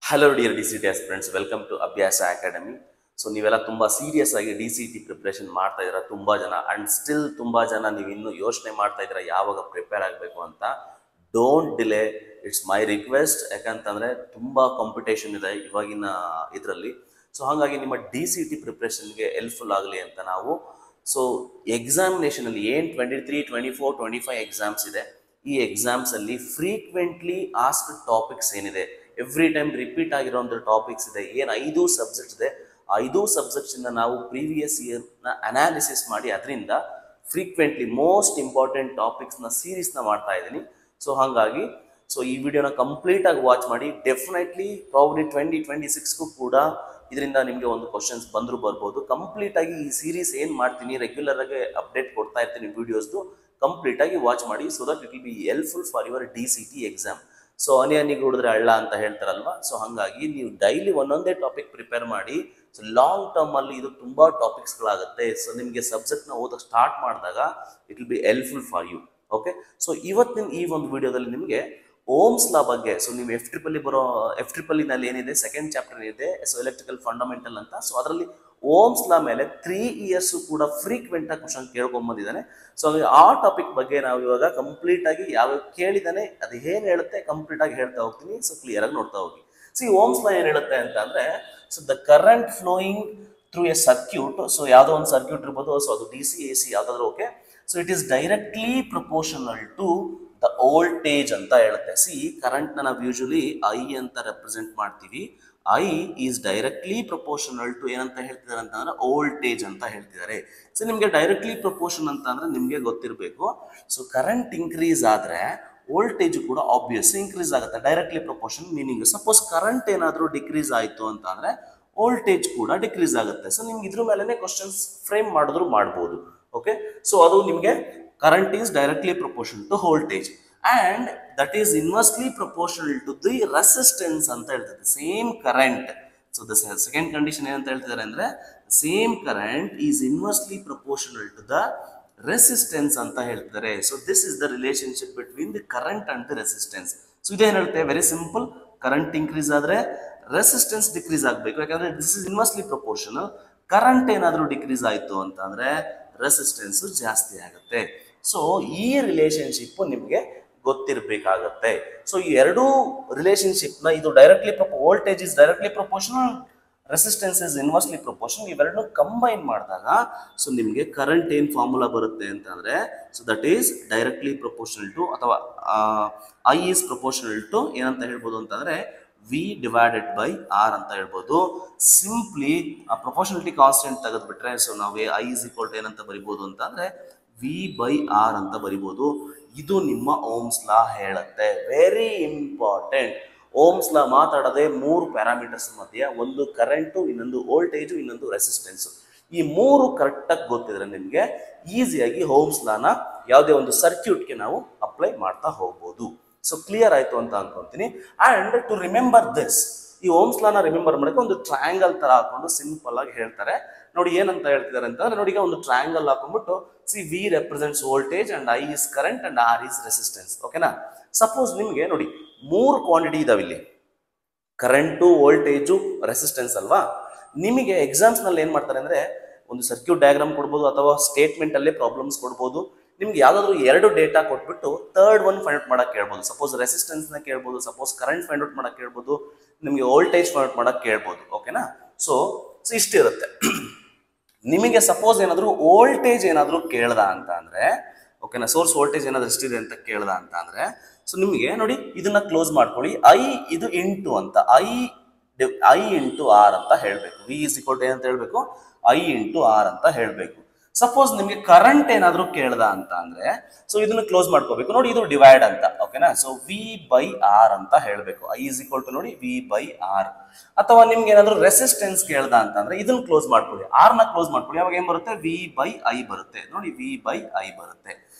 Hello dear DCT aspirants, welcome to Abhyasa Academy. So ನೀವೆಲ್ಲ ತುಂಬ serious ಆಗಿ DCT ಪ್ರಿಪ್ರೇಷನ್ ಮಾಡ್ತಾ ಇದ್ದೀರಾ ತುಂಬ ಜನ, ಆ್ಯಂಡ್ ಸ್ಟಿಲ್ ತುಂಬ ಜನ ನೀವು ಇನ್ನೂ ಯೋಚನೆ ಮಾಡ್ತಾ ಇದ್ದೀರಾ ಯಾವಾಗ ಪ್ರಿಪೇರ್ ಆಗಬೇಕು ಅಂತ. Don't delay, it's my request. ಯಾಕಂತಂದರೆ ತುಂಬ ಕಾಂಪಿಟೇಷನ್ ಇದೆ ಇವಾಗಿನ ಇದರಲ್ಲಿ. ಸೊ ಹಾಗಾಗಿ ನಿಮ್ಮ DCT ಪ್ರಿಪ್ರೇಷನ್ಗೆ ಹೆಲ್ಪ್ಫುಲ್ ಆಗಲಿ ಅಂತ ನಾವು ಎಕ್ಸಾಮಿನೇಷನಲ್ಲಿ ಏನು 23, 24, 25 ಎಕ್ಸಾಮ್ಸ್ ಇದೆ, ಈ ಎಕ್ಸಾಮ್ಸಲ್ಲಿ ಫ್ರೀಕ್ವೆಂಟ್ಲಿ ಆಸ್ಕ್ಡ್ ಟಾಪಿಕ್ಸ್ ಏನಿದೆ, ಎವ್ರಿ ಟೈಮ್ ರಿಪೀಟ್ ಆಗಿರೋಂಥ ಟಾಪಿಕ್ಸ್ ಇದೆ, ಏನು 5 ಸಬ್ಜೆಕ್ಟ್ಸ್ ಇದೆ, 5 ಸಬ್ಜೆಕ್ಟ್ಸಿಂದ ನಾವು ಪ್ರೀವಿಯಸ್ ಇಯರ್ನ ಅನಾಲಿಸಿಸ್ ಮಾಡಿ ಅದರಿಂದ ಫ್ರೀಕ್ವೆಂಟ್ಲಿ ಮೋಸ್ಟ್ ಇಂಪಾರ್ಟೆಂಟ್ ಟಾಪಿಕ್ಸ್ನ ಸೀರೀಸ್ನ ಮಾಡ್ತಾ ಇದ್ದೀನಿ. ಸೊ ಹಾಗಾಗಿ ಈ ವಿಡಿಯೋನ ಕಂಪ್ಲೀಟಾಗಿ ವಾಚ್ ಮಾಡಿ. ಡೆಫಿನೆಟ್ಲಿ ಪ್ರಾಬ್ಲಿ 2026ಗೂ ಕೂಡ ಇದರಿಂದ ನಿಮಗೆ ಒಂದು ಕ್ವಶನ್ಸ್ ಬಂದರೂ ಬರ್ಬೋದು. ಕಂಪ್ಲೀಟಾಗಿ ಈ ಸೀರೀಸ್ ಏನು ಮಾಡ್ತೀನಿ, ರೆಗ್ಯುಲರ್ ಆಗಿ ಅಪ್ಡೇಟ್ ಕೊಡ್ತಾ ಇರ್ತೀನಿ ವಿಡಿಯೋಸ್ದು, ಕಂಪ್ಲೀಟಾಗಿ ವಾಚ್ ಮಾಡಿ. So that it will be helpful for your DCT exam. So ಹನಿಗೆ ಹೊಡೆದ್ರೆ ಹಳ್ಳ ಅಂತ ಹೇಳ್ತಾರಲ್ವಾ, ಸೊ ಹಾಗಾಗಿ ನೀವು ಡೈಲಿ ಒಂದೊಂದೇ ಟಾಪಿಕ್ ಪ್ರಿಪೇರ್ ಮಾಡಿ. ಸೊ ಲಾಂಗ್ ಟರ್ಮ್ ಅಲ್ಲಿ ಇದು ತುಂಬಾ ಟಾಪಿಕ್ಸ್ಗಳಾಗುತ್ತೆ. ಸೊ ನಿಮಗೆ ಸಬ್ಜೆಕ್ಟ್ನ ಓದಕ್ಕೆ ಸ್ಟಾರ್ಟ್ ಮಾಡಿದಾಗ it will be helpful for you. Okay, so ಇವತ್ತಿನ ಈ ಒಂದು ವಿಡಿಯೋದಲ್ಲಿ ನಿಮಗೆ ಓಮ್ಸ್ ಲಾ ಬಗ್ಗೆ, ಸೊ ನೀವು F-triple ನಲ್ಲಿ ಏನಿದೆ ಸೆಕೆಂಡ್ ಚಾಪ್ಟರ್ ಏನಿದೆ, ಸೊ ಎಲೆಕ್ಟ್ರಿಕಲ್ ಫಂಡಮೆಂಟಲ್ ಅಂತ, ಸೊ ಅದರಲ್ಲಿ ಓಮ್ಸ್ ಲಾ ಮೇಲೆ 3 ಇಯರ್ಸ್ ಕೂಡ ಫ್ರೀಕ್ವೆಂಟ್ ಆಗಿ ಕ್ವಶನ್ ಕೇಳ್ಕೊಂಡ್ಬಂದಿದ್ದಾನೆ. ಸೊ ಆ ಟಾಪಿಕ್ ಬಗ್ಗೆ ನಾವು ಇವಾಗ ಕಂಪ್ಲೀಟ್ ಆಗಿ ಯಾವ ಕೇಳಿದಾನೆ ಅದು ಏನ್ ಹೇಳುತ್ತೆ ಕಂಪ್ಲೀಟ್ ಆಗಿ ಹೇಳ್ತಾ ಹೋಗ್ತೀನಿ. ಸೊ ಕ್ಲಿಯರ್ ಆಗಿ ನೋಡ್ತಾ ಹೋಗಿ. ಓಮ್ಸ್ ಲಾ ಏನ್ ಹೇಳುತ್ತೆ ಅಂತ ಅಂದ್ರೆ, so the current flowing through a circuit, so ಯಾವುದೋ ಒಂದು ಸರ್ಕ್ಯೂಟ್ ಇರ್ಬೋದು, ಸೊ ಅದು DC AC ಯಾವ್ದಾದ್ರು okay, so it is directly proportional to the voltage ಅಂತ ಹೇಳುತ್ತೆ. ಕರೆಂಟ್ ನ ನಾವು ಯೂಶಲಿ I ಅಂತ ರೆಪ್ರೆಸೆಂಟ್ ಮಾಡ್ತೀವಿ. I is directly proportional to ಏನಂತ ಹೇಳ್ತಿದ್ದಾರೆ ಅಂತಂದ್ರೆ ವೋಲ್ಟೇಜ್ ಅಂತ ಹೇಳ್ತಿದ್ದಾರೆ. ಸೊ ನಿಮಗೆ ಡೈರೆಕ್ಟ್ಲಿ ಪ್ರಪೋರ್ಷನ್ ಅಂತ ಅಂದ್ರೆ ನಿಮಗೆ ಗೊತ್ತಿರಬೇಕು. ಸೊ ಕರೆಂಟ್ ಇನ್ಕ್ರೀಸ್ ಆದ್ರೆ ವೋಲ್ಟೇಜ್ ಕೂಡ ಆಬ್ವಿಯಸ್ ಇನ್ಕ್ರೀಸ್ ಆಗುತ್ತೆ. Directly proportion meaning, suppose current ಏನಾದರೂ ಡಿಕ್ರೀಸ್ ಆಯಿತು ಅಂತ ಅಂದ್ರೆ ವೋಲ್ಟೇಜ್ ಕೂಡ ಡಿಕ್ರೀಸ್ ಆಗುತ್ತೆ. ಸೊ ನಿಮ್ಗೆ ಇದ್ರ ಮೇಲೆನೆ ಕ್ವಶನ್ಸ್ ಫ್ರೇಮ್ ಮಾಡಿದ್ರು ಮಾಡ್ಬೋದು. ಓಕೆ, ಸೊ ಅದು ನಿಮಗೆ current is directly proportional to voltage and that is inversely proportional to the resistance ಅಂತ ಹೇಳ್ತದೆ. Same current, so the second condition ಏನಂತ ಹೇಳ್ತಿದ್ದಾರೆ ಅಂದ್ರೆ, same current is inversely proportional to the resistance ಅಂತ ಹೇಳ್ತಿದ್ದಾರೆ. So this is the relationship between the current and the resistance. So ಇದೇನು ಹೇಳುತ್ತೆ, very simple, current increase ಆದ್ರೆ ರೆಸಿಸ್ಟೆನ್ಸ್ ಡಿಕ್ರೀಸ್ ಆಗಬೇಕು. ಯಾಕಂದ್ರೆ this is inversely proportional. Current ಏನಾದರೂ decrease ಆಯಿತು ಅಂತ ಅಂದ್ರೆ ರೆಸಿಸ್ಟೆನ್ಸ್ ಜಾಸ್ತಿ ಆಗುತ್ತೆ. ಸೊ ಈ ರಿಲೇಶನ್ಶಿಪ್ ನಿಮಗೆ ಗೊತ್ತಿರಬೇಕಾಗತ್ತೆ. ಸೊ ಈ ಎರಡೂ ರಿಲೇಶನ್ಶಿಪ್ ನ, ಇದು directly voltage is directly proportional, resistance is inversely proportional, ಇವೆರಡನ್ನು ಕಂಬೈನ್ ಮಾಡಿದಾಗ ಸೊ ನಿಮಗೆ ಕರೆಂಟ್ ಏನ್ ಫಾರ್ಮುಲಾ ಬರುತ್ತೆ ಅಂತಂದ್ರೆ, so that is directly proportional to, ಅಥವಾ I ಈಸ್ ಪ್ರಪೋರ್ಷನಲ್ ಟು ಏನಂತ ಹೇಳ್ಬೋದು ಅಂತಂದ್ರೆ V ಡಿವೈಡೆಡ್ ಬೈ R ಅಂತ ಹೇಳ್ಬೋದು. ಸಿಂಪ್ಲಿ ಆ ಪ್ರಪೋರ್ಷನಲಿಟಿ ಕಾನ್ಸ್ಟೆಂಟ್ ತೆಗೆದ್ಬಿಟ್ರೆ, ಸೊ ನಾವು I ಈಸ್ ಈಕ್ವಲ್ ಟು ಏನಂತ ಬರಿಬೋದು ಅಂತಂದ್ರೆ V ಬೈ R ಅಂತ ಬರಿಬೋದು. ಇದು ನಿಮ್ಮ ಓಮ್ಸ್ ಲಾ ಹೇಳುತ್ತೆ. Very important. ಓಮ್ಸ್ ಲಾ ಮಾತಾಡೋದೇ 3 ಪ್ಯಾರಾಮೀಟರ್ಸ್ ಮಧ್ಯೆ, ಒಂದು ಕರೆಂಟು, ಇನ್ನೊಂದು ವೋಲ್ಟೇಜು, ಇನ್ನೊಂದು ರೆಸಿಸ್ಟೆನ್ಸ್. ಈ 3 ಕರೆಕ್ಟಾಗಿ ಗೊತ್ತಿದ್ರೆ ನಿಮಗೆ ಈಸಿಯಾಗಿ ಓಮ್ಸ್ ಲಾನ ಯಾವುದೇ ಒಂದು ಸರ್ಕ್ಯೂಟ್ಗೆ ನಾವು ಅಪ್ಲೈ ಮಾಡ್ತಾ ಹೋಗ್ಬೋದು. ಸೊ ಕ್ಲಿಯರ್ ಆಯ್ತು ಅಂತ ಅನ್ಕೊಂತೀನಿ. ಅಂಡ್ ಟು ರಿಮೆಂಬರ್ ದಿಸ್, ಈ ಓಮ್ಸ್ ಲಾನ ರಿಮೆಂಬರ್ ಮಾಡಕ್ಕೆ ಒಂದು ಟ್ರಯಾಂಗಲ್ ತರ ಹಾಕೊಂಡು ಸಿಂಪಲ್ ಆಗಿ ಹೇಳ್ತಾರೆ. ನೋಡಿ ಏನಂತ ಹೇಳ್ತಿದ್ದಾರೆ ಅಂತಂದ್ರೆ, ನೋಡಿ ಈಗ ಒಂದು ಟ್ರಯಾಂಗಲ್ ಹಾಕೊಂಡ್ಬಿಟ್ಟು, V represents voltage and I is current and R is resistance. ಓಕೆನಾ? ಸಪೋಸ್ ನಿಮಗೆ ನೋಡಿ 3 ಕ್ವಾಂಟಿಟಿ ಇದಾವೆ ಇಲ್ಲಿ, ಕರೆಂಟು, ವೋಲ್ಟೇಜು, ರೆಸಿಸ್ಟೆನ್ಸ್ ಅಲ್ವಾ. ನಿಮಗೆ ಎಕ್ಸಾಮ್ಸ್ ನಲ್ಲಿ ಏನ್ ಮಾಡ್ತಾರೆ ಅಂದ್ರೆ, ಒಂದು ಸರ್ಕ್ಯೂಟ್ ಡಯಾಗ್ರಾಮ್ ಕೊಡ್ಬೋದು, ಅಥವಾ ಸ್ಟೇಟ್ಮೆಂಟ್ ಅಲ್ಲೇ ಪ್ರಾಬ್ಲಮ್ಸ್ ಕೊಡ್ಬೋದು. ನಿಮ್ಗೆ ಯಾವ್ದಾದ್ರು 2 ಡೇಟಾ ಕೊಟ್ಬಿಟ್ಟು ಥರ್ಡ್ ಒನ್ ಫೈಂಡ್ ಔಟ್ ಮಾಡಕ್ ಕೇಳ್ಬೋದು. ಸಪೋಸ್ ರೆಸಿಸ್ಟೆನ್ಸ್ ನ ಕೇಳ್ಬೋದು, ಸಪೋಸ್ ಕರೆಂಟ್ ಫೈಂಡ್ ಔಟ್ ಮಾಡಕ್ ಕೇಳ್ಬೋದು, ನಿಮಗೆ ವೋಲ್ಟೇಜ್ ಫೈಂಡ್ ಔಟ್ ಮಾಡಕ್ ಕೇಳ್ಬೋದು. ಓಕೆನಾ? ಸೊ ಇಷ್ಟಿರುತ್ತೆ. ನಿಮಗೆ ಸಪೋಸ್ ಏನಾದ್ರು ವೋಲ್ಟೇಜ್ ಏನಾದ್ರು ಕೇಳ್ದ ಅಂತ ಅಂದ್ರೆ, ಓಕೆನಾ, ಸೋರ್ಸ್ ವೋಲ್ಟೇಜ್ ಏನಾದ್ರು ಎಷ್ಟಿದೆ ಅಂತ ಕೇಳ್ದ ಅಂತ ಅಂದ್ರೆ, ಸೊ ನಿಮಗೆ ನೋಡಿ ಇದನ್ನ ಕ್ಲೋಸ್ ಮಾಡ್ಕೊಳ್ಳಿ. I ಇದು ಇಂಟು ಅಂತ, I ಇಂಟು R ಅಂತ ಹೇಳ್ಬೇಕು. V ಇಸ್ ಈಕ್ವಲ್ ಟು ಏನಂತ ಹೇಳ್ಬೇಕು, I ಇಂಟು R ಅಂತ ಹೇಳ್ಬೇಕು. ಸಪೋಸ್ ನಿಮಗೆ ಕರೆಂಟ್ ಏನಾದ್ರು ಕೇಳ್ದ ಅಂತ ಅಂದ್ರೆ, ಸೊ ಇದನ್ನ ಕ್ಲೋಸ್ ಮಾಡ್ಕೋಬೇಕು. ನೋಡಿ ಇದು ಡಿವೈಡ್ ಅಂತ, ಓಕೆನಾ. ಸೊ V ಬೈ R ಅಂತ ಹೇಳ್ಬೇಕು. I ಇಸ್ ಈಕ್ವಲ್ ಟು ನೋಡಿ V ಬೈ R. ಅಥವಾ ನಿಮ್ಗೆ ಏನಾದ್ರು ರೆಸಿಸ್ಟೆನ್ಸ್ ಕೇಳ್ದ ಅಂತ ಅಂದ್ರೆ ಇದನ್ನ ಕ್ಲೋಸ್ ಮಾಡ್ಕೊಳ್ಳಿ, R ನ ಕ್ಲೋಸ್ ಮಾಡ್ಕೊಳ್ಳಿ. ಅವಾಗ ಏನ್ ಬರುತ್ತೆ, V ಬೈ I ಬರುತ್ತೆ. ನೋಡಿ V ಬೈ I ಬರುತ್ತೆ.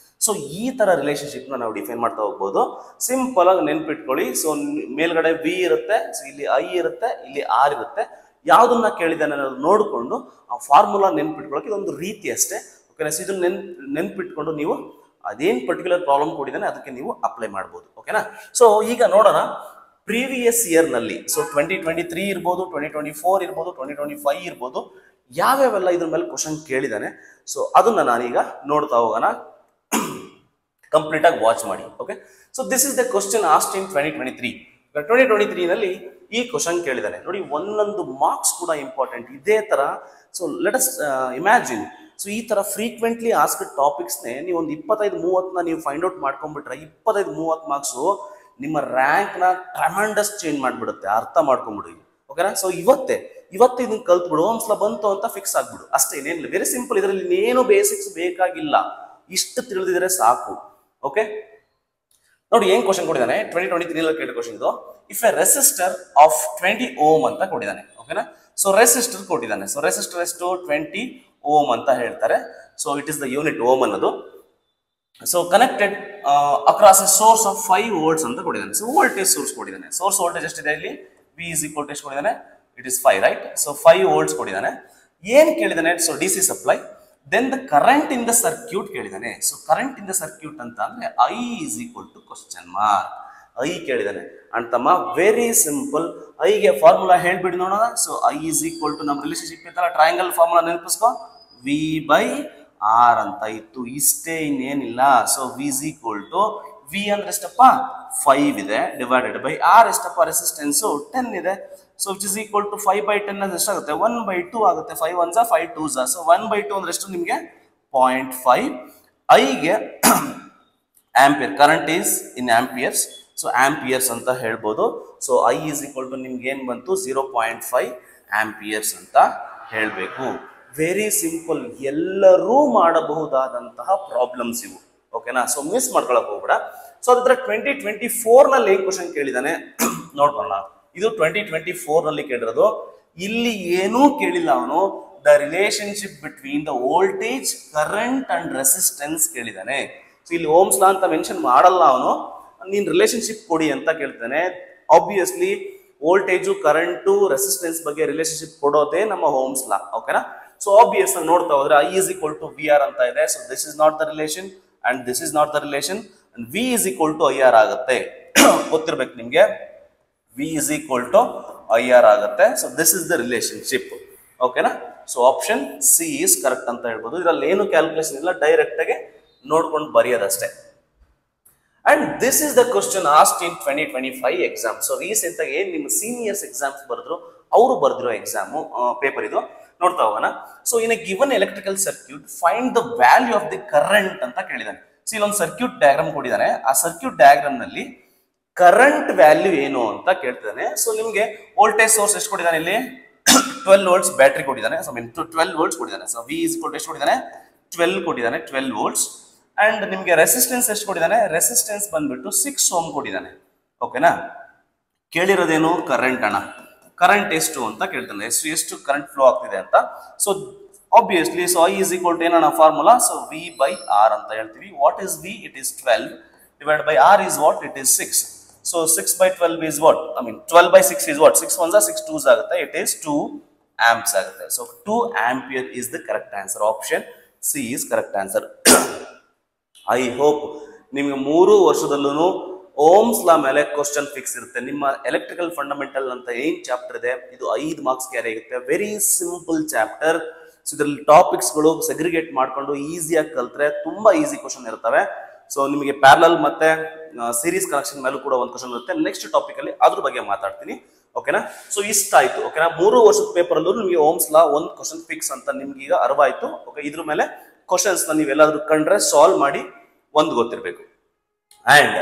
ಸೊ ಈ ತರ ರಿಲೇಶನ್ಶಿಪ್ ನ ನಾವು ಡಿಫೈನ್ ಮಾಡ್ತಾ ಹೋಗ್ಬೋದು. ಸಿಂಪಲ್ ಆಗಿ ನೆನ್ಪಿಟ್ಕೊಳ್ಳಿ. ಸೊ ಮೇಲ್ಗಡೆ V ಇರುತ್ತೆ, ಸೊ ಇಲ್ಲಿ I ಇರುತ್ತೆ, ಇಲ್ಲಿ R ಇರುತ್ತೆ. ಯಾವ್ದನ್ನ ಕೇಳಿದಾನೆ ಅನ್ನೋದು ನೋಡಿಕೊಂಡು ಆ ಫಾರ್ಮುಲಾ ನೆನ್ಪಿಟ್ಕೊಳ್ಳೋಕೆ ಇದೊಂದು ರೀತಿ ಅಷ್ಟೇ. ಓಕೆನಾ? ಸೊ ಇದನ್ನ ನೆನ್ಪಿಟ್ಕೊಂಡು ನೀವು ಅದೇನ್ ಪರ್ಟಿಕ್ಯುಲರ್ ಪ್ರಾಬ್ಲಮ್ ಕೊಟ್ಟಿದ್ದಾನೆ ಅದಕ್ಕೆ ನೀವು ಅಪ್ಲೈ ಮಾಡ್ಬೋದು. ಓಕೆನಾ? ಸೊ ಈಗ ನೋಡೋಣ ಪ್ರೀವಿಯಸ್ ಇಯರ್ ನಲ್ಲಿ, ಸೊ 2023 ಇರ್ಬೋದು, 2024 ಇರ್ಬೋದು, 2025 ಇರ್ಬೋದು, ಯಾವ್ಯಾವೆಲ್ಲ ಇದ್ರ ಮೇಲೆ ಕ್ವಶನ್ ಕೇಳಿದಾನೆ. ಸೊ ಅದನ್ನ ನಾನೀಗ ನೋಡ್ತಾ ಹೋಗೋಣ, ಕಂಪ್ಲೀಟ್ ಆಗಿ ವಾಚ್ ಮಾಡಿ. Okay, so this is the question asked ಇನ್ 2023 ನಲ್ಲಿ ಈ ಕ್ವಶನ್ ಕೇಳಿದಾನೆ ನೋಡಿ. ಒಂದೊಂದು ಮಾರ್ಕ್ಸ್ ಕೂಡ ಇಂಪಾರ್ಟೆಂಟ್ ಇದೇ ತರ. So let us imagine, so ಈ ತರ ಫ್ರೀಕ್ವೆಂಟ್ಲಿ ಆಸ್ಕ್ಡ್ ಟಾಪಿಕ್ಸ್ನೇ ನೀವು ಒಂದು 25-30 ನೀವು ಫೈಂಡ್ ಔಟ್ ಮಾಡ್ಕೊಂಡ್ಬಿಟ್ರೆ 25-30 ಮಾರ್ಕ್ಸು ನಿಮ್ಮ ರ್ಯಾಂಕ್ ನ ಟ್ರಮೆಂಡಸ್ ಚೇಂಜ್ ಮಾಡ್ಬಿಡುತ್ತೆ. ಅರ್ಥ ಮಾಡ್ಕೊಂಡ್ಬಿಡಿ. ಓಕೆನಾ? ಸೊ ಇವತ್ತು ಇದನ್ನ ಕಲ್ತ್ಬಿಡು, ಒಂದ್ಸಲ ಬಂತು ಅಂತ ಫಿಕ್ಸ್ ಆಗ್ಬಿಡು ಅಷ್ಟೇ. ಏನಿಲ್ಲ, ವೆರಿ ಸಿಂಪಲ್. ಇದರಲ್ಲಿ ಇನ್ನೇನು ಬೇಸಿಕ್ಸ್ ಬೇಕಾಗಿಲ್ಲ, ಇಷ್ಟು ತಿಳಿದಿದ್ರೆ ಸಾಕು. ಓಕೆ, ನೋಡಿ ಏನ್ ಕ್ವಶನ್ ಕೊಟ್ಟಿದ್ದಾನೆ 2023 ಕೇಳಿದ ಕ್ವಶನ್ ಇದು. If a resistor of 20 ohm ಅಂತ ಕೊಟ್ಟಿದ್ದಾನೆ. ಓಕೆನಾ? ಸೊ ರೆಸಿಸ್ಟರ್ ಕೊಟ್ಟಿದ್ದಾನೆ. ಸೊ ರೆಸಿಸ್ಟರ್ ಎಷ್ಟು 20 ಓಮ್ ಅಂತ ಹೇಳ್ತಾರೆ. So it is the unit ohm ಅನ್ನೋದು. So connected across a source of 5 volts ಅಂತ ಕೊಟ್ಟಿದ್ದಾನೆ. ಸೊ ವೋಲ್ಟೇಜ್ ಸೋರ್ಸ್ ಕೊಟ್ಟಿದ್ದಾನೆ. ಸೋರ್ಸ್ ವೋಲ್ಟೇಜ್ ಎಷ್ಟಿದೆ ಇಲ್ಲಿ? V is equal to ಎಷ್ಟು ಕೊಟ್ಟಿದ್ದಾನೆ? It is 5, right? So 5 volts ಕೊಟ್ಟಿದ್ದಾನೆ. ಏನ್ ಕೇಳಿದಾನೆ? So D C supply, then the current in the circuit ಕೇಳಿದಾನೆ. So current in the circuit ಅಂತ ಅಂದ್ರೆ I is equal to question mark. I ಕೇಳಿದಾನೆ ಅಂತಮ್ಮ. Very simple. ಐಗೆ ಫಾರ್ಮುಲಾ ಹೇಳ್ಬಿಡಿ ನೋಡೋಣ. So I is equal to ನಮ್ಮ ರಿಲೇಶನ್ಶಿಪ್ ಇತ್ತಲ್ಲ, ಟ್ರಯಾಂಗಲ್ ಫಾರ್ಮುಲಾ ನೆನಪಿಸ್ಕೋ. V/R ಅಂತ ಇತ್ತು, ಇಷ್ಟೇ, ಇನ್ನೇನಿಲ್ಲ. So V is equal to V ಅಂದ್ರೆ ಎಷ್ಟಪ್ಪ 5 ಇದೆ, ಡಿವೈಡೆಡ್ ಬೈ R ಎಷ್ಟಪ್ಪ ರೆಸಿಸ್ಟೆನ್ಸ್ 10 ಇದೆ. So which is equal to 5/10 ಅಂದ್ರೆ ಎಷ್ಟಾಗುತ್ತೆ? 1/2 ಆಗುತ್ತೆ. 5 1s 5 2s. ಸೊ 1/2 ಅಂದ್ರೆ ಎಷ್ಟು ನಿಮಗೆ? 0.5. ಐಗೆ ampere, current is in amperes. So amperes ಅಂತ ಹೇಳ್ಬೋದು. So I is equal to ನಿಮ್ಗೆ ಏನ್ ಬಂತು? 0.5 ಆಂಪಿಯರ್ಸ್ ಅಂತ ಹೇಳ್ಬೇಕು. ವೆರಿ ಸಿಂಪಲ್, ಎಲ್ಲರೂ ಮಾಡಬಹುದಾದಂತಹ ಪ್ರಾಬ್ಲಮ್ಸ್ ಇವು. ಓಕೆನಾ? ಸೊ ಮಿಸ್ ಮಾಡ್ಕೊಳಕ್ ಹೋಗ್ಬೇಡ. ಸೊ ಅದ್ರ 2024 ನಲ್ಲಿ ಏನ್ ಕ್ವಶನ್ ಕೇಳಿದಾನೆ ನೋಡ್ಬೋಣ. ಇದು 2024 ನಲ್ಲಿ ಕೇಳಿರೋದು. ಇಲ್ಲಿ ಏನೂ ಕೇಳಿಲ್ಲ ಅವನು. The relationship between the voltage, current and resistance ಕೇಳಿದಾನೆ. ಸೊ ಇಲ್ಲಿ ಓಮ್ಸ್ ಲಾ ಅಂತ ಮೆನ್ಷನ್ ಮಾಡಲ್ಲ ಅವನು. ನೀನ್ ರಿಲೇಶನ್ಶಿಪ್ ಕೊಡಿ ಅಂತ ಕೇಳ್ತಾನೆ. ಆಬ್ವಿಯಸ್ಲಿ ವೋಲ್ಟೇಜು, ಕರೆಂಟು, ರೆಸಿಸ್ಟೆನ್ಸ್ ಬಗ್ಗೆ ರಿಲೇಶನ್ಶಿಪ್ ಕೊಡೋದೇ ನಮ್ಮ ಓಮ್ಸ್ ಲಾ. ಓಕೆನಾ? ಸೊ ಆಬ್ವಿಯಸ್ ಆಗಿ ನೋಡ್ತಾ ಹೋದ್ರೆ I is equal to VR ಅಂತ ಇದೆ. So this is not the relation and this is not the relation. And V is equal to IR ಆಗುತ್ತೆ. ಗೊತ್ತಿರ್ಬೇಕು ನಿಮ್ಗೆ, V is equal to IR ಆಗುತ್ತೆ. So this is the relationship. ಓಕೆನಾ? So option C is correct ಅಂತ ಹೇಳ್ಬೋದು. ಇದರಲ್ಲಿ ಏನು calculation ಇಲ್ಲ, ಡೈರೆಕ್ಟ್ ಆಗಿ ನೋಡ್ಕೊಂಡು ಬರೆಯೋದಷ್ಟೇ. And this is the question asked in 2025 exam. So recent ಆಗಿ ಏನ್ ನಿಮ್ಮ ಸೀನಿಯರ್ಸ್ ಎಕ್ಸಾಮ್ಸ್ ಬರೆದ್ರು, ಅವರು ಬರೆದಿರೋ ಎಕ್ಸಾಮು ಪೇಪರ್ ಇದು. ನೋಡ್ತಾ ಹೋಗೋಣ. So in a given electrical circuit find the value of the current ಅಂತ ಕೇಳಿದಾನೆ. ಸೊ ಇಲ್ಲೊಂದು ಸರ್ಕ್ಯೂಟ್ ಡಯಾಗ್ರಾಮ್ ಕೊಟ್ಟಿದ್ದಾನೆ. ಆ ಸರ್ಕ್ಯೂಟ್ ಡಯಾಗ್ರಾಮ್ ನಲ್ಲಿ ಕರೆಂಟ್ ವ್ಯಾಲ್ಯೂ ಏನು ಅಂತ ಕೇಳ್ತಿದ್ದಾನೆ. ಸೊ ನಿಮ್ಗೆ ವೋಲ್ಟೇಜ್ ಸೋರ್ಸ್ ಎಷ್ಟು ಕೊಟ್ಟಿದ್ದಾನೆ ಇಲ್ಲಿ? 12 volts ಬ್ಯಾಟ್ರಿ ಕೊಟ್ಟಿದ್ದಾನೆ. ಸೊ 12 volts ಕೊಟ್ಟಿದ್ದಾನೆ. So V is equal to ಎಷ್ಟು ಕೊಟ್ಟಿದ್ದಾನೆ? 12 ಕೊಟ್ಟಿದ್ದಾನೆ, 12 volts. ಅಂಡ್ ನಿಮ್ಗೆ ರೆಸಿಸ್ಟೆನ್ಸ್ ಎಷ್ಟು ಕೊಟ್ಟಿದ್ದಾನೆ? ರೆಸಿಸ್ಟೆನ್ಸ್ ಬಂದ್ಬಿಟ್ಟು 6 ohm ಕೊಟ್ಟಿದ್ದಾನೆ. ಓಕೆನಾ? ಕೇಳಿರೋದೇನು? ಕರೆಂಟ್ ಅಣ್ಣ. ಕರೆಂಟ್ ಎಷ್ಟು ಅಂತ ಕೇಳ್ತಾನೆ. ಎಷ್ಟು ಕರೆಂಟ್ ಫ್ಲೋ ಆಗ್ತಿದೆ ಅಂತ. So obviously so I is equal to ಏನಣ್ಣ ಫಾರ್ಮುಲಾ? ಸೊ V/R ಅಂತ ಹೇಳ್ತೀವಿ. What is V? It is 12 divided by R is what? It is 6. So 6/12 is what? I mean 12/6 is what? 6 1s 6 2s ಆಗುತ್ತೆ. It is 2 amps ಆಗುತ್ತೆ. So 2 ampere is the correct answer. Option C is correct answer. I hope ನಿಮಗೆ 3 ವರ್ಷದಲ್ಲೂ Ohm's law ಮೇಲೆ question fix ಇರುತ್ತೆ. ನಿಮ್ಮ electrical fundamental ಅಂತ ಏನ್ chapter ಇದೆ, ಇದು 5 ಮಾರ್ಕ್ಸ್ ಕ್ಯಾರಿ ಆಗುತ್ತೆ. Very simple chapter. ಸೊ ಇದರಲ್ಲಿ ಟಾಪಿಕ್ಸ್ ಗಳು ಸೆಗ್ರಿಗೇಟ್ ಮಾಡ್ಕೊಂಡು ಈಸಿಯಾಗಿ ಕಲ್ತ್ರೆ ತುಂಬಾ ಈಸಿ ಕ್ವಶನ್ ಇರ್ತವೆ. ಸೊ ನಿಮಗೆ ಪ್ಯಾರಲಲ್ ಮತ್ತೆ ಸೀರೀಸ್ ಕನೆಕ್ಷನ್ ಮೇಲೂ ಕೂಡ ಒಂದು ಕ್ವಶನ್ ಇರುತ್ತೆ. ನೆಕ್ಸ್ಟ್ ಟಾಪಿಕ್ ಅಲ್ಲಿ ಅದ್ರ ಬಗ್ಗೆ ಮಾತಾಡ್ತೀನಿ. ಓಕೆನಾ? ಸೊ ಇಷ್ಟ ಆಯ್ತು. ಓಕೆನಾ? 3 ವರ್ಷದ ಪೇಪರ್ ಅಲ್ಲೂ ನಿಮಗೆ ಓಮ್ಸ್ ಲಾ ಒಂದು ಕ್ವಶನ್ ಫಿಕ್ಸ್ ಅಂತ ನಿಮ್ಗೆ ಈಗ ಅರ್ವಾಯ್ತು. ಓಕೆ, ಇದ್ರ ಮೇಲೆ ಕ್ವಶನ್ಸ್ ನೀವೆಲ್ಲಾದ್ರೂ ಕಂಡ್ರೆ ಸಾಲ್ವ್ ಮಾಡಿ ಒಂದು ಗೊತ್ತಿರ್ಬೇಕು. ಅಂಡ್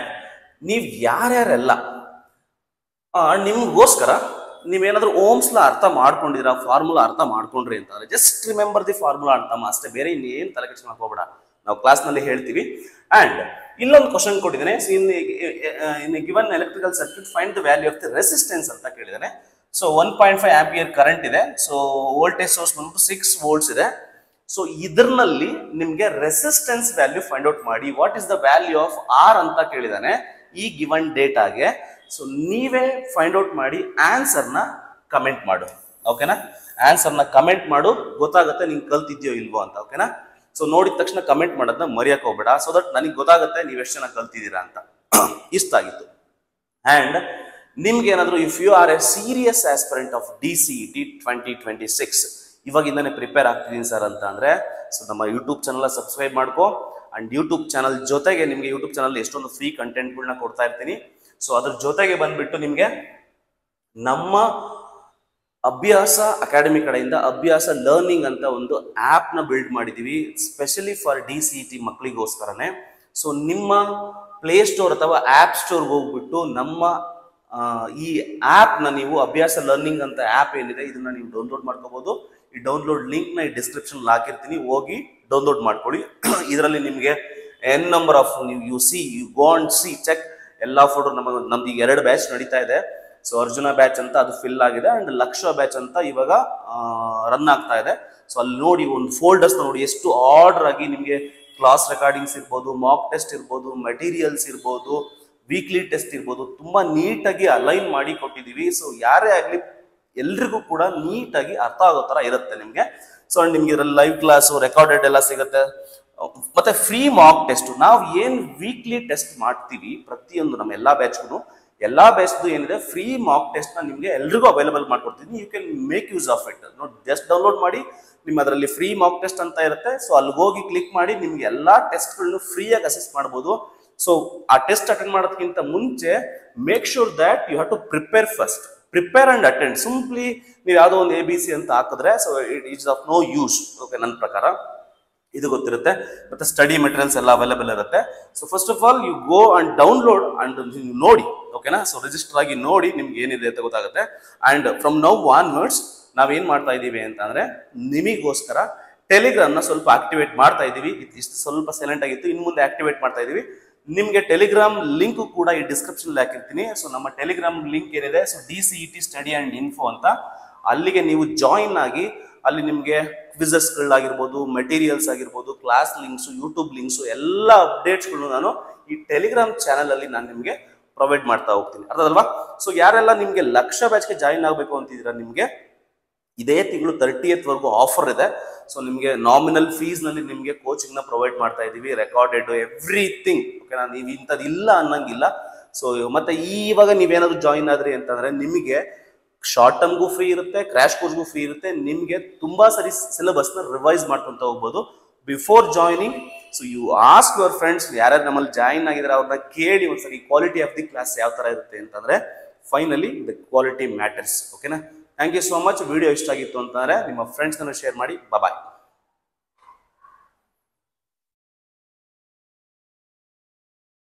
ನೀವ್ ಯಾರ್ಯಾರೆಲ್ಲ ನಿಮ್ಗೋಸ್ಕರ ನೀವೇನಾದ್ರೂ ಓಮ್ಸ್ ಲಾ ಅರ್ಥ ಮಾಡ್ಕೊಂಡಿರಾ, ಫಾರ್ಮುಲಾ ಅರ್ಥ ಮಾಡ್ಕೊಂಡ್ರಿ ಅಂತಂದ್ರೆ ಜಸ್ಟ್ ರಿಮೆಂಬರ್ ದಿ ಫಾರ್ಮುಲಾ ಅಂತಮ್ಮ ಅಷ್ಟೇ. ಬೇರೆ ಇನ್ನೇನು ತಲೆ ಕೆಡಿಸ್ಕೊಳ್ಳೋಕೆ ಹೋಗ್ಬೇಡ, ನಾವು ಕ್ಲಾಸ್ ನಲ್ಲಿ ಹೇಳ್ತೀವಿ. ಅಂಡ್ ಇಲ್ಲೊಂದು ಕ್ವಶನ್ ಕೊಟ್ಟಿದ್ದೇನೆ. In given electrical circuit find the value of the resistance ಅಂತ ಕೇಳಿದ್ದಾನೆ. ಸೊ 1.5 ಆಂಪಿಯರ್ ಕರೆಂಟ್ ಇದೆ. ಸೊ ವೋಲ್ಟೇಜ್ ಸೋರ್ಸ್ ಬಂದ್ಬಿಟ್ಟು 6 volts ಇದೆ. ಸೊ ಇದರಲ್ಲಿ ನಿಮ್ಗೆ ರೆಸಿಸ್ಟೆನ್ಸ್ ವ್ಯಾಲ್ಯೂ ಫೈಂಡ್ ಔಟ್ ಮಾಡಿ. What is the value of R ಅಂತ ಕೇಳಿದಾನೆ ಈ ಗಿವನ್ ಡೇಟಾಗೆ. ಸೊ ನೀವೇ ಫೈಂಡ್ ಔಟ್ ಮಾಡಿ ಆನ್ಸರ್ನ ಕಮೆಂಟ್ ಮಾಡು. ಓಕೆನಾ? ಆನ್ಸರ್ನ ಕಮೆಂಟ್ ಮಾಡು, ಗೊತ್ತಾಗುತ್ತೆ ನಿಂಗೆ ಕಲ್ತಿದ್ಯೋ ಇಲ್ವೋ ಅಂತ. ಓಕೆನಾ? ಸೊ ನೋಡಿದ ತಕ್ಷಣ ಕಮೆಂಟ್ ಮಾಡೋದನ್ನ ಮರೆಯಕ್ ಹೋಗ್ಬೇಡ. ಸೊ ದಟ್ ನನಗೆ ಗೊತ್ತಾಗುತ್ತೆ ನೀವು ಎಷ್ಟು ಜನ ಕಲ್ತಿದ್ದೀರಾ ಅಂತ. ಇಷ್ಟ ಆಗಿತ್ತು. ಅಂಡ್ ನಿಮ್ಗೆ ಏನಾದರೂ if you are a serious aspirant of DCET 2026 ಇವಾಗಿಂದಾನೆ ಪ್ರಿಪೇರ್ ಆಗ್ತಿದ್ದೀನಿ ಸರ್ ಅಂತ ಅಂದ್ರೆ ಸೊ ನಮ್ಮ ಯೂಟ್ಯೂಬ್ ಚಾನಲ್ ಸಬ್ಸ್ಕ್ರೈಬ್ ಮಾಡ್ಕೋ. ಅಂಡ್ ಯೂಟ್ಯೂಬ್ ಚಾನಲ್ ಜೊತೆಗೆ ನಿಮಗೆ ಯೂಟ್ಯೂಬ್ ಚಾನಲ್ ಎಷ್ಟೊಂದು ಫ್ರೀ ಕಂಟೆಂಟ್ಗಳನ್ನ ಕೊಡ್ತಾ ಇರ್ತೀನಿ. ಸೊ ಅದ್ರ ಜೊತೆಗೆ ಬಂದ್ಬಿಟ್ಟು ನಿಮಗೆ ನಮ್ಮ ಅಭ್ಯಾಸ ಅಕಾಡೆಮಿ ಕಡೆಯಿಂದ ಅಭ್ಯಾಸ ಲರ್ನಿಂಗ್ ಅಂತ ಒಂದು ಆಪ್ ನ ಬಿಲ್ಡ್ ಮಾಡಿದೀವಿ ಸ್ಪೆಷಲಿ ಫಾರ್ DCET ಮಕ್ಕಳಿಗೋಸ್ಕರನೇ. ಸೊ ನಿಮ್ಮ ಪ್ಲೇ ಸ್ಟೋರ್ ಅಥವಾ ಆಪ್ ಸ್ಟೋರ್ಗೆ ಹೋಗ್ಬಿಟ್ಟು ನಮ್ಮ ಈ ಆಪ್ ನ ನೀವು ಅಭ್ಯಾಸ ಲರ್ನಿಂಗ್ ಅಂತ ಆಪ್ ಏನಿದೆ ಇದನ್ನ ನೀವು ಡೌನ್ಲೋಡ್ ಮಾಡ್ಕೋಬಹುದು. ಈ ಡೌನ್ಲೋಡ್ ಲಿಂಕ್ ನ ಈ ಡಿಸ್ಕ್ರಿಪ್ಷನ್ ಹಾಕಿರ್ತೀನಿ, ಹೋಗಿ ಡೌನ್ಲೋಡ್ ಮಾಡ್ಕೊಳ್ಳಿ. ಇದರಲ್ಲಿ ನಿಮಗೆ N number of you go and see check ಎಲ್ಲಾ ಫೋಟೋ. ನಮ್ದು ಈಗ 2 ಬ್ಯಾಚ್ ನಡೀತಾ ಇದೆ. ಸೊ ಅರ್ಜುನ ಬ್ಯಾಚ್ ಅಂತ ಅದು ಫಿಲ್ ಆಗಿದೆ ಅಂಡ್ ಲಕ್ಷ ಬ್ಯಾಚ್ ಅಂತ ಇವಾಗ ರನ್ ಆಗ್ತಾ ಇದೆ. ಸೊ ಅಲ್ಲಿ ನೋಡಿ ಒಂದು ಫೋಲ್ಡರ್ಸ್ ನೋಡಿ ಎಷ್ಟು ಆರ್ಡರ್ ಆಗಿ ನಿಮಗೆ ಕ್ಲಾಸ್ ರೆಕಾರ್ಡಿಂಗ್ಸ್ ಇರ್ಬೋದು, ಮಾಕ್ ಟೆಸ್ಟ್ ಇರ್ಬೋದು, ಮೆಟೀರಿಯಲ್ಸ್ ಇರ್ಬೋದು, ವೀಕ್ಲಿ ಟೆಸ್ಟ್ ಇರ್ಬೋದು, ತುಂಬಾ ನೀಟಾಗಿ ಅಲೈನ್ ಮಾಡಿ ಕೊಟ್ಟಿದ್ದೀವಿ. ಸೊ ಯಾರೇ ಆಗ್ಲಿ ಎಲ್ರಿಗೂ ಕೂಡ ನೀಟಾಗಿ ಅರ್ಥ ಆಗೋ ತರ ಇರುತ್ತೆ ನಿಮ್ಗೆ. ಸೊ ನಿಮ್ಗೆ ಇದ್ರಲ್ಲಿ ಲೈವ್ ಕ್ಲಾಸ್ ರೆಕಾರ್ಡೆಡ್ ಎಲ್ಲ ಸಿಗುತ್ತೆ. ಮತ್ತೆ ಫ್ರೀ ಮಾಕ್ ಟೆಸ್ಟ್ ನಾವು ಏನ್ ವೀಕ್ಲಿ ಟೆಸ್ಟ್ ಮಾಡ್ತೀವಿ ಪ್ರತಿಯೊಂದು ನಮ್ಮ ಎಲ್ಲಾ ಬ್ಯಾಚ್ದು ಏನಿದೆ ಫ್ರೀ ಮಾಕ್ ಟೆಸ್ಟ್ ನ ನಿಮ್ಗೆ ಎಲ್ರಿಗೂ ಅವೈಲೇಬಲ್ ಮಾಡ್ಕೊಡ್ತೀನಿ. You can make use of it. ನೋಡಿ ಜಸ್ಟ್ ಡೌನ್ಲೋಡ್ ಮಾಡಿ, ನಿಮ್ ಅದರಲ್ಲಿ ಫ್ರೀ ಮಾಕ್ ಟೆಸ್ಟ್ ಅಂತ ಇರುತ್ತೆ. ಸೊ ಅಲ್ಲಿ ಹೋಗಿ ಕ್ಲಿಕ್ ಮಾಡಿ ನಿಮ್ಗೆ ಎಲ್ಲಾ ಟೆಸ್ಟ್ಗಳನ್ನು ಫ್ರೀಯಾಗಿ ಅಸೆಸ್ ಮಾಡಬಹುದು. ಸೊ ಆ ಟೆಸ್ಟ್ ಅಟೆಂಡ್ ಮಾಡೋದಕ್ಕಿಂತ ಮುಂಚೆ make sure that you have to prepare and attend. Simply ನೀವು ಯಾವುದೋ ಒಂದು ABC ಅಂತ ಹಾಕಿದ್ರೆ so it is of no use. Okay, ನನ್ನ ಪ್ರಕಾರ ಇದು ಗೊತ್ತಿರುತ್ತೆ. ಮತ್ತೆ ಸ್ಟಡಿ ಮೆಟೀರಿಯಲ್ಸ್ ಎಲ್ಲ ಅವೈಲೇಬಲ್ ಇರುತ್ತೆ. So first of all you go and download and ನೋಡಿ, ಓಕೆನಾ. ಸೊ ರಿಜಿಸ್ಟರ್ ಆಗಿ ನೋಡಿ ನಿಮ್ಗೆ ಏನಿದೆ ಅಂತ ಗೊತ್ತಾಗುತ್ತೆ. ಅಂಡ್ ಫ್ರಮ್ ನೌ ಆನ್ವರ್ಡ್ಸ್ ನಾವೇನ್ ಮಾಡ್ತಾ ಇದೀವಿ ಅಂತಂದ್ರೆ ನಿಮಗೋಸ್ಕರ ಟೆಲಿಗ್ರಾಮ್ ನ ಸ್ವಲ್ಪ ಆಕ್ಟಿವೇಟ್ ಮಾಡ್ತಾ ಇದೀವಿ. ಇಷ್ಟು ಸ್ವಲ್ಪ ಸೈಲೆಂಟ್ ಆಗಿತ್ತು, ಇನ್ನು ಮುಂದೆ ಆಕ್ಟಿವೇಟ್ ಮಾಡ್ತಾ ಇದೀವಿ. ನಿಮ್ಗೆ ಟೆಲಿಗ್ರಾಮ್ ಲಿಂಕ್ ಕೂಡ ಈ ಡಿಸ್ಕ್ರಿಪ್ಷನ್ ಹಾಕಿರ್ತೀನಿ. ಸೊ ನಮ್ಮ ಟೆಲಿಗ್ರಾಮ್ ಲಿಂಕ್ ಏನಿದೆ so DCET study and info ಅಂತ, ಅಲ್ಲಿಗೆ ನೀವು ಜಾಯಿನ್ ಆಗಿ ಅಲ್ಲಿ ನಿಮ್ಗೆ ಕ್ವಿಸಸ್ಗಳಾಗಿರ್ಬೋದು, ಮೆಟೀರಿಯಲ್ಸ್ ಆಗಿರ್ಬೋದು, ಕ್ಲಾಸ್ ಲಿಂಕ್ಸ್, ಯೂಟ್ಯೂಬ್ ಲಿಂಕ್ಸ್ ಎಲ್ಲ ಅಪ್ಡೇಟ್ಸ್ಗಳು ನಾನು ಈ ಟೆಲಿಗ್ರಾಮ್ ಚಾನಲ್ ಅಲ್ಲಿ ನಾನು ನಿಮ್ಗೆ ಪ್ರೊವೈಡ್ ಮಾಡ್ತಾ ಹೋಗ್ತೀನಿ. ಅರ್ಥದಲ್ವಾ? ಸೊ ಯಾರೆಲ್ಲ ನಿಮ್ಗೆ ಲಕ್ಷ ಬ್ಯಾಚ್ಗೆ ಜಾಯಿನ್ ಆಗಬೇಕು ಅಂತಿದ್ದೀರಾ, ನಿಮ್ಗೆ ಇದೇ ತಿಂಗಳು 30th ವರೆಗೂ ಆಫರ್ ಇದೆ. ಸೊ ನಿಮ್ಗೆ ನಾಮಿನಲ್ ಫೀಸ್ ನಲ್ಲಿ ನಿಮ್ಗೆ ಕೋಚಿಂಗ್ ನ ಪ್ರೊವೈಡ್ ಮಾಡ್ತಾ ಇದೀವಿ, ರೆಕಾರ್ಡೆಡ್ ಎವ್ರಿಥಿಂಗ್. ಓಕೆನಾ, ನೀವು ಇಂಥದ್ದು ಇಲ್ಲ ಅನ್ನಂಗಿಲ್ಲ. ಸೊ ಮತ್ತೆ ಇವಾಗ ನೀವೇನಾದ್ರು ಜಾಯಿನ್ ಆದ್ರಿ ಅಂತಂದ್ರೆ ನಿಮಗೆ ಶಾರ್ಟ್ ಟರ್ಮ್ಗೂ ಫ್ರೀ ಇರುತ್ತೆ, ಕ್ರ್ಯಾಶ್ ಕೋರ್ಸ್ಗೂ ಫ್ರೀ ಇರುತ್ತೆ. ನಿಮ್ಗೆ ತುಂಬಾ ಸರಿ ಸಿಲೆಬಸ್ ನ ರಿವೈಸ್ ಮಾಡ್ಕೊಂತ ಹೋಗ್ಬೋದು before joining. So you ask your friends, ಯಾರ್ಯಾರು ನಮ್ಮಲ್ಲಿ ಜಾಯಿನ್ ಆಗಿದ್ರೆ ಅವ್ರನ್ನ ಕೇಳಿ ಒಂದ್ಸರಿ ಕ್ವಾಲಿಟಿ ಆಫ್ ದಿ ಕ್ಲಾಸ್ ಯಾವ ತರ ಇರುತ್ತೆ ಅಂತಂದ್ರೆ ಫೈನಲಿ ದ ಕ್ವಾಲಿಟಿ ಮ್ಯಾಟರ್ಸ್. ಓಕೆನಾ, thank you so much. Video ಇಷ್ಟ ಆಗಿತ್ತು ಅಂತಂದ್ರೆ ನಿಮ್ಮ ಫ್ರೆಂಡ್ಸ್ ಶೇರ್ ಮಾಡಿ. ಬಾಯ್.